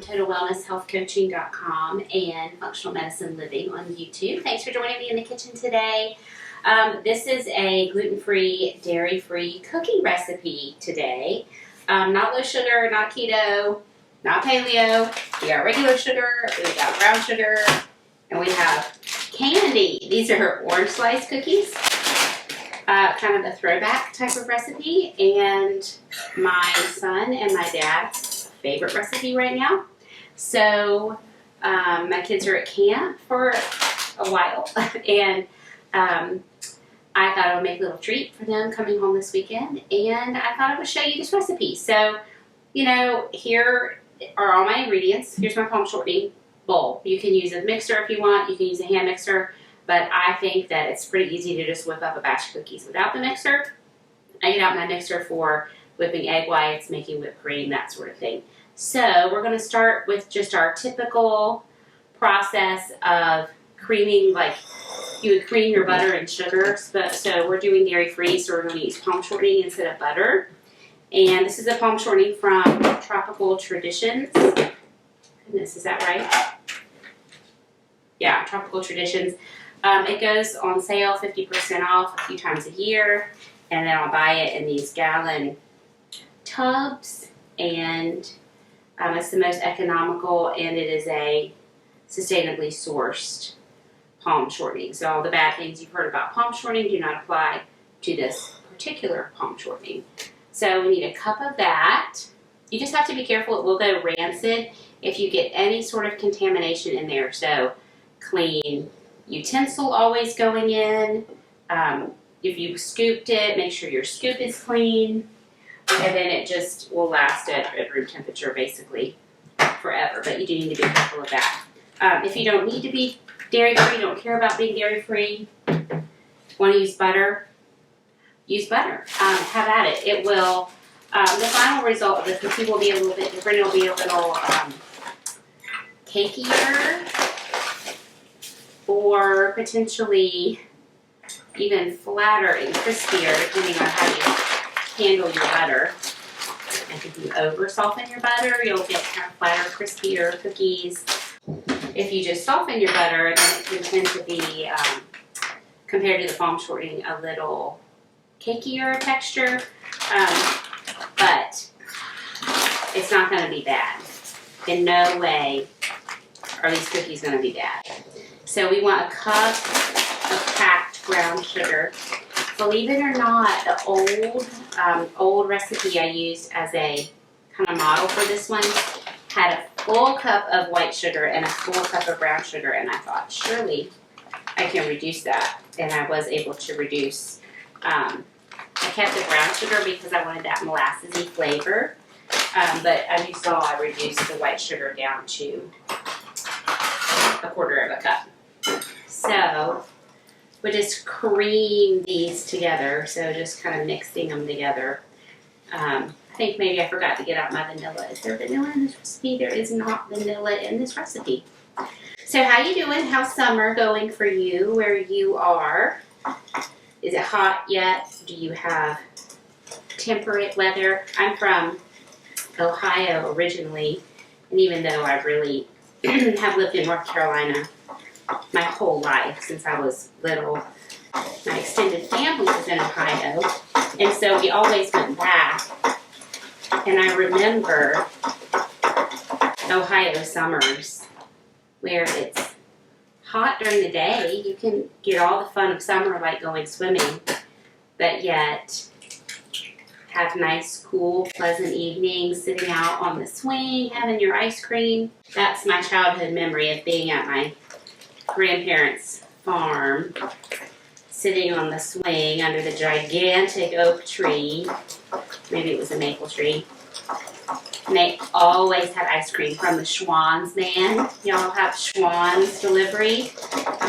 TotalWellnessHealthCoaching.com and Functional Medicine Living on YouTube. Thanks for joining me in the kitchen today. This is a gluten-free, dairy-free cooking recipe today. Not low sugar, not keto, not paleo. We got regular sugar, we got brown sugar, and we have candy. These are orange slice cookies. Kind of a throwback type of recipe, and my son and my dad's favorite recipe right now. So my kids are at camp for a while, and I thought I would make a little treat for them coming home this weekend, and I thought I would show you this recipe. So, you know, here are all my ingredients. Here's my palm shortening bowl. You can use a mixer if you want. You can use a hand mixer. But I think that it's pretty easy to just whip up a batch of cookies without the mixer. I get out my mixer for whipping egg whites, making whipped cream, that sort of thing. So we're going to start with just our typical process of creaming, like you would cream your butter and sugar. So we're doing dairy-free, so we're going to use palm shortening instead of butter. And this is a palm shortening from Tropical Traditions. Goodness, is that right? Yeah, Tropical Traditions. It goes on sale 50% off a few times a year, and then I'll buy it in these gallon tubs, and it's the most economical, and it is a sustainably sourced palm shortening. So all the bad things you've heard about palm shortening do not apply to this particular palm shortening. So we need a cup of that. You just have to be careful. It will go rancid if you get any sort of contamination in there. So clean utensil always going in. If you scooped it, make sure your scoop is clean, and then it just will last at room temperature basically forever, but you do need to be careful of that. If you don't need to be dairy-free, don't care about being dairy-free, want to use butter, use butter. Have at it. It will, the final result of the cookie will be a little bit different. It will be a little cakier, or potentially even flatter and crispier, depending on how you handle your butter. And if you over soften your butter, you'll get kind of flatter, crispier cookies. If you just soften your butter, then it can tend to be, compared to the palm shortening, a little cakier texture. But it's not going to be bad. In no way are these cookies going to be bad. So we want a cup of packed brown sugar. Believe it or not, the old recipe I used as a kind of model for this one had a full cup of white sugar and a full cup of brown sugar, and I thought, surely I can reduce that. And I was able to reduce. I kept the brown sugar because I wanted that molassesy flavor, but as you saw, I reduced the white sugar down to a quarter of a cup. So we just cream these together, so just kind of mixing them together. I think maybe I forgot to get out my vanilla. Is there vanilla in this recipe? There is not vanilla in this recipe. So how you doing? How's summer going for you where you are? Is it hot yet? Do you have temperate weather? I'm from Ohio originally, and even though I really have lived in North Carolina my whole life since I was little, my extended family was in Ohio, and so we always went back. And I remember Ohio summers where it's hot during the day. You can get all the fun of summer like going swimming, but yet have nice, cool, pleasant evenings sitting out on the swing, having your ice cream. That's my childhood memory of being at my grandparents' farm, sitting on the swing under the gigantic oak tree. Maybe it was a maple tree. And they always had ice cream from the Schwann's man. Y'all have Schwann's delivery?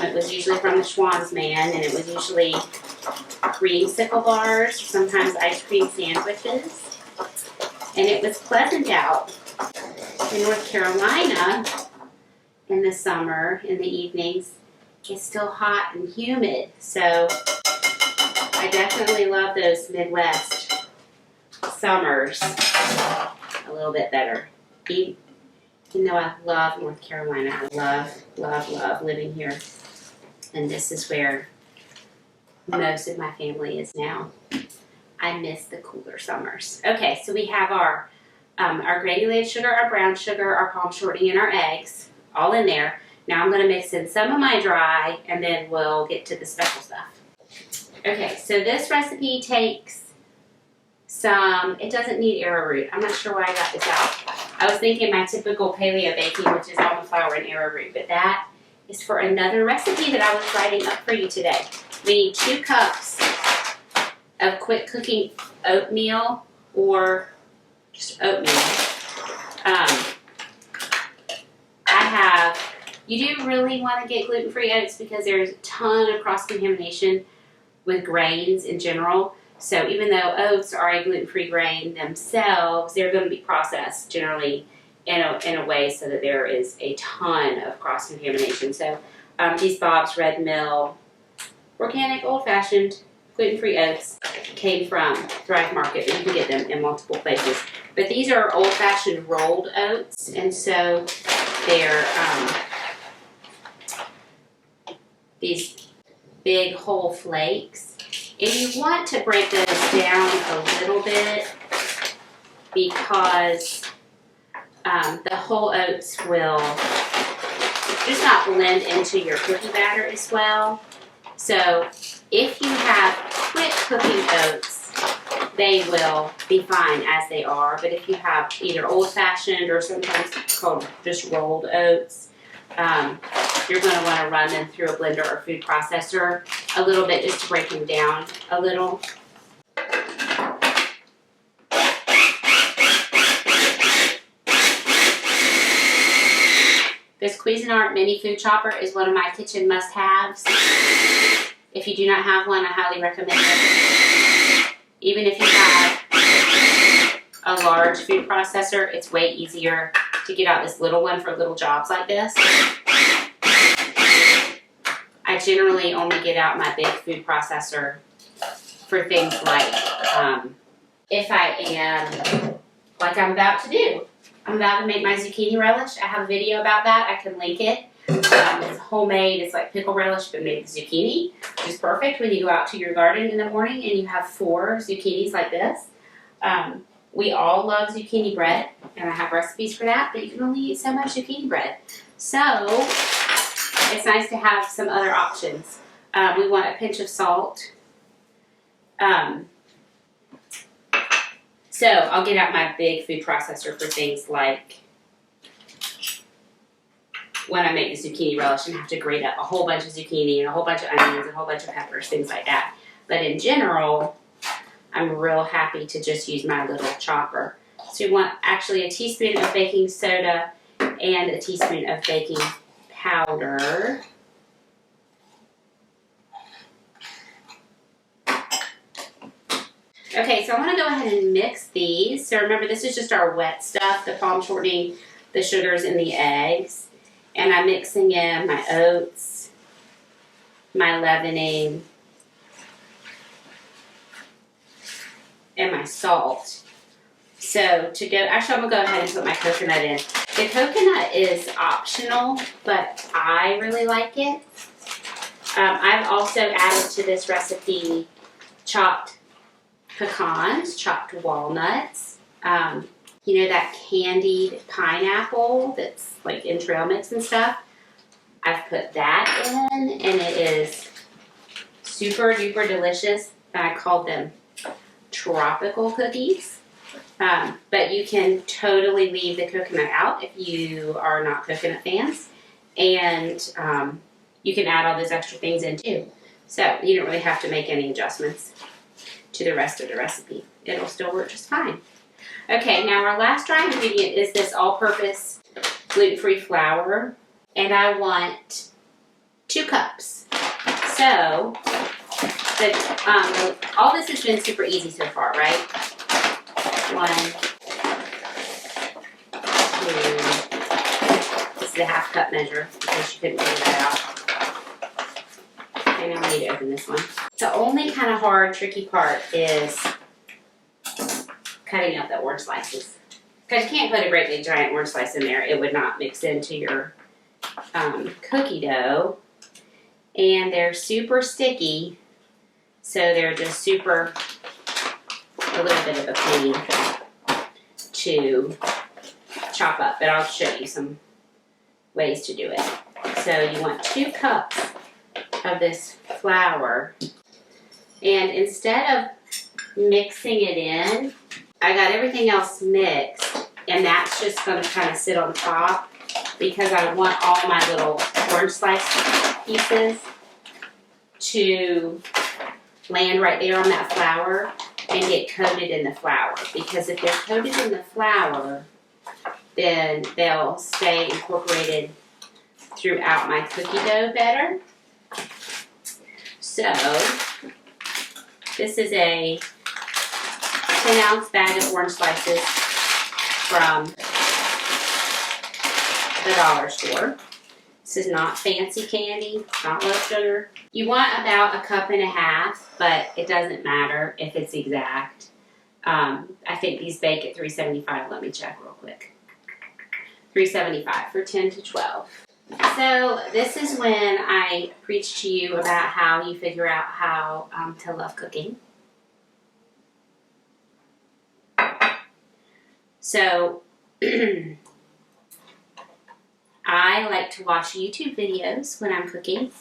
It was usually from the Schwann's man, and it was usually creamsicle bars, sometimes ice cream sandwiches. And it was pleasant out. In North Carolina, in the summer, in the evenings, it's still hot and humid. So I definitely love those Midwest summers a little bit better. even though I love North Carolina, I love living here. And this is where most of my family is now. I miss the cooler summers. Okay, so we have our granulated sugar, our brown sugar, our palm shortening, and our eggs all in there. Now I'm going to mix in some of my dry, and then we'll get to the special stuff. Okay, so this recipe takes it doesn't need arrowroot. I'm not sure why I got this out. I was thinking my typical paleo baking, which is almond flour and arrowroot, but that is for another recipe that I was writing up for you today. We need 2 cups of quick cooking oatmeal or just oatmeal. You do really want to get gluten-free oats because there's a ton of cross-contamination with grains in general. So even though oats are a gluten-free grain themselves, they're going to be processed generally in a way so that there is a ton of cross-contamination. So these Bob's Red Mill organic old-fashioned gluten-free oats came from Thrive Market, and you can get them in multiple places. But these are old-fashioned rolled oats, and so they're these big whole flakes. And you want to break those down a little bit because the whole oats will just not blend into your cookie batter as well. So if you have quick cooking oats, they will be fine as they are. But if you have either old-fashioned or sometimes called just rolled oats, you're going to want to run them through a blender or food processor a little bit just to break them down a little. This Cuisinart mini food chopper is one of my kitchen must-haves. If you do not have one, I highly recommend it. Even if you have a large food processor, it's way easier to get out this little one for little jobs like this. I generally only get out my big food processor for things like if I am, like I'm about to do. I'm about to make my zucchini relish. I have a video about that. I can link it. It's homemade. It's like pickle relish, but made with zucchini, which is perfect when you go out to your garden in the morning and you have 4 zucchinis like this. We all love zucchini bread, and I have recipes for that, but you can only eat so much zucchini bread. So it's nice to have some other options. We want a pinch of salt. So I'll get out my big food processor for things like when I make the zucchini relish and have to grate up a whole bunch of zucchini and a whole bunch of onions and a whole bunch of peppers, things like that. But in general, I'm real happy to just use my little chopper. So you want actually a teaspoon of baking soda and a teaspoon of baking powder. Okay, so I want to go ahead and mix these. So remember, this is just our wet stuff, the palm shortening, the sugars, and the eggs. And I'm mixing in my oats, my leavening, and my salt. So to go, actually I'm going to go ahead and put my coconut in. The coconut is optional, but I really like it. I've also added to this recipe chopped pecans, chopped walnuts, you know, that candied pineapple that's like in trail mix and stuff. I've put that in, and it is super duper delicious. I called them tropical cookies. But you can totally leave the coconut out if you are not coconut fans. And you can add all those extra things in too. So you don't really have to make any adjustments to the rest of the recipe. It'll still work just fine. Okay, now our last dry ingredient is this all-purpose gluten-free flour. And I want 2 cups. So, all this has been super easy so far, right? 1, 2. This is a half cup measure because you couldn't figure that out. Okay, now I need to open this one. The only kind of hard, tricky part is cutting up the orange slices. because you can't put a great big giant orange slice in there. It would not mix into your cookie dough. And they're super sticky, so they're just super, a little bit of a pain to chop up, but I'll show you some ways to do it. So you want 2 cups of this flour, and instead of mixing it in, I got everything else mixed, and that's just going to kind of sit on top because I want all my little orange slice pieces to land right there on that flour and get coated in the flour, because if they're coated in the flour, then they'll stay incorporated throughout my cookie dough better. So this is a 10-ounce bag of orange slices from the dollar store. This is not fancy candy, not low sugar. You want about 1.5 cups, but it doesn't matter if it's exact. I think these bake at 375. Let me check real quick. 375 for 10 to 12. So this is when I preach to you about how you figure out how to love cooking. So I like to watch YouTube videos when I'm cooking,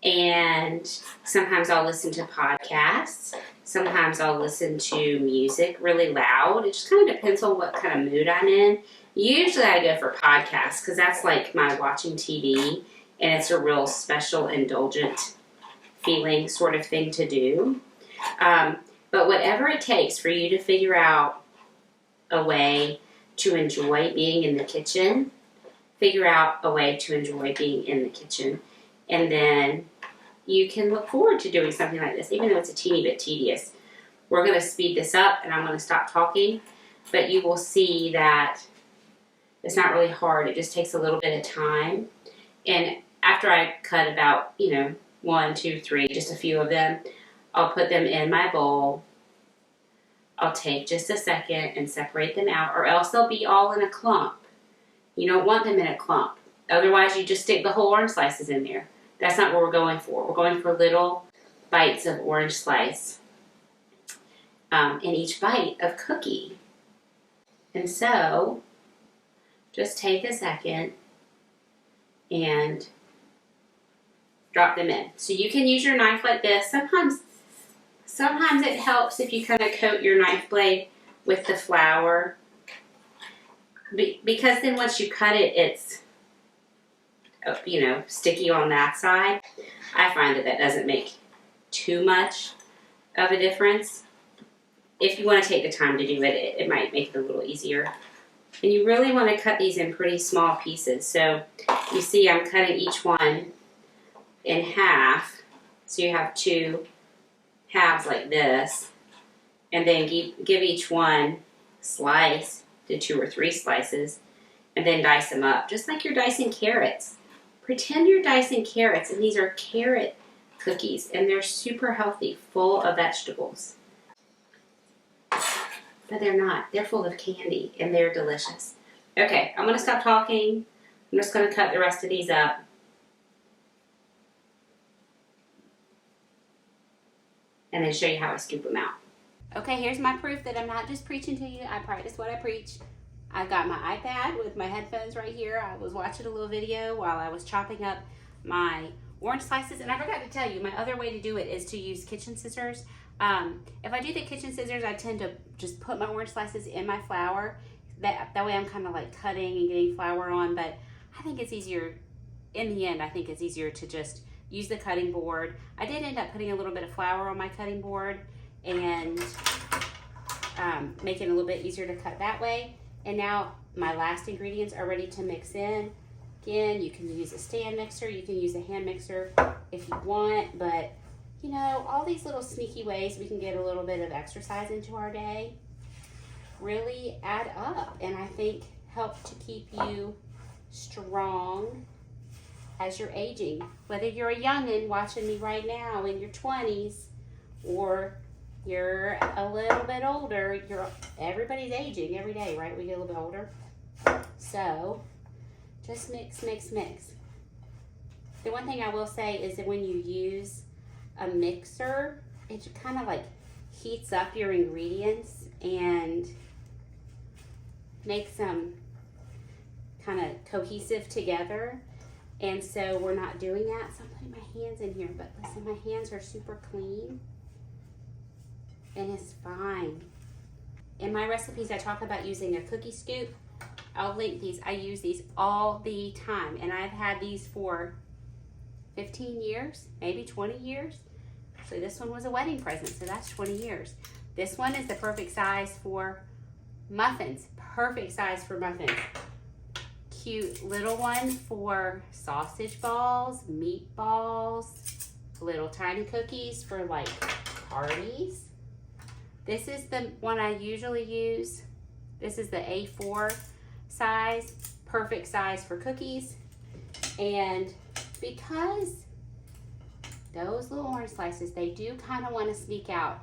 and sometimes I'll listen to podcasts. Sometimes I'll listen to music really loud. It just kind of depends on what kind of mood I'm in. Usually I go for podcasts because that's like my watching TV, and it's a real special, indulgent feeling sort of thing to do. But whatever it takes for you to figure out a way to enjoy being in the kitchen, figure out a way to enjoy being in the kitchen, and then you can look forward to doing something like this, even though it's a teeny bit tedious. We're going to speed this up, and I'm going to stop talking, but you will see that it's not really hard. It just takes a little bit of time. And after I cut about, 1, 2, 3, just a few of them, I'll put them in my bowl. I'll take just a second and separate them out, or else they'll be all in a clump. You don't want them in a clump. Otherwise, you just stick the whole orange slices in there. That's not what we're going for. We're going for little bites of orange slice in each bite of cookie. And so, just take a second and drop them in. So you can use your knife like this. Sometimes it helps if you kind of coat your knife blade with the flour, because then once you cut it, it's sticky on that side. I find that doesn't make too much of a difference. If you want to take the time to do it, it might make it a little easier. And you really want to cut these in pretty small pieces. So you see I'm cutting each one in half. So you have 2 halves like this. And then give each one slice to 2 or 3 slices. And then dice them up, just like you're dicing carrots. Pretend you're dicing carrots, and these are carrot cookies, and they're super healthy, full of vegetables. But they're not. They're full of candy, and they're delicious. Okay, I'm going to stop talking. I'm just going to cut the rest of these up. And then show you how I scoop them out. Okay, here's my proof that I'm not just preaching to you. I practice what I preach. I've got my iPad with my headphones right here. I was watching a little video while I was chopping up my orange slices. And I forgot to tell you, my other way to do it is to use kitchen scissors. If I do the kitchen scissors, I tend to just put my orange slices in my flour. That way I'm kind of like cutting and getting flour on. But I think it's easier, in the end, I think it's easier to just use the cutting board. I did end up putting a little bit of flour on my cutting board and make it a little bit easier to cut that way. And now my last ingredients are ready to mix in. Again, you can use a stand mixer, you can use a hand mixer if you want, but all these little sneaky ways we can get a little bit of exercise into our day really add up, and I think help to keep you strong as you're aging. Whether you're a youngin' watching me right now in your 20s, or You're a little bit older. Everybody's aging every day, right? We get a little bit older. So just mix, mix, mix. The one thing I will say is that when you use a mixer, it kind of like heats up your ingredients and makes them kind of cohesive together. And so we're not doing that. So I'm putting my hands in here, but listen, my hands are super clean and it's fine. In my recipes, I talk about using a cookie scoop. I'll link these. I use these all the time, and I've had these for 15 years, maybe 20 years. Actually, this one was a wedding present, so that's 20 years. This one is the perfect size for muffins. Perfect size for muffins. Cute little one for sausage balls, meatballs, little tiny cookies for like parties. This is the one I usually use. This is the A4 size, perfect size for cookies. And because those little orange slices, they do kind of want to sneak out.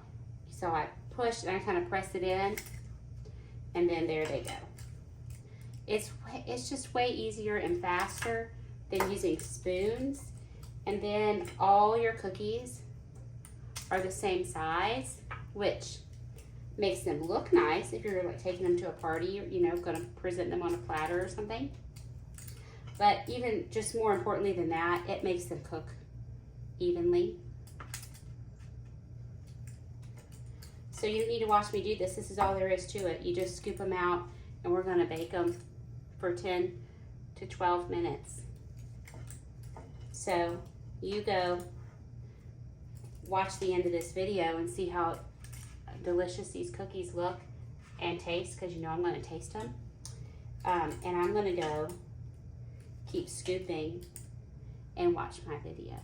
So I push and I kind of press it in, and then there they go. It's just way easier and faster than using spoons. And then all your cookies are the same size, which makes them look nice if you're like taking them to a party, or, you know, gonna present them on a platter or something. But even just more importantly than that, it makes them cook evenly. So you don't need to watch me do this. This is all there is to it. You just scoop them out, and we're gonna bake them for 10 to 12 minutes. So you go watch the end of this video and see how delicious these cookies look and taste, because you know I'm going to taste them. And I'm going to go keep scooping and watch my video.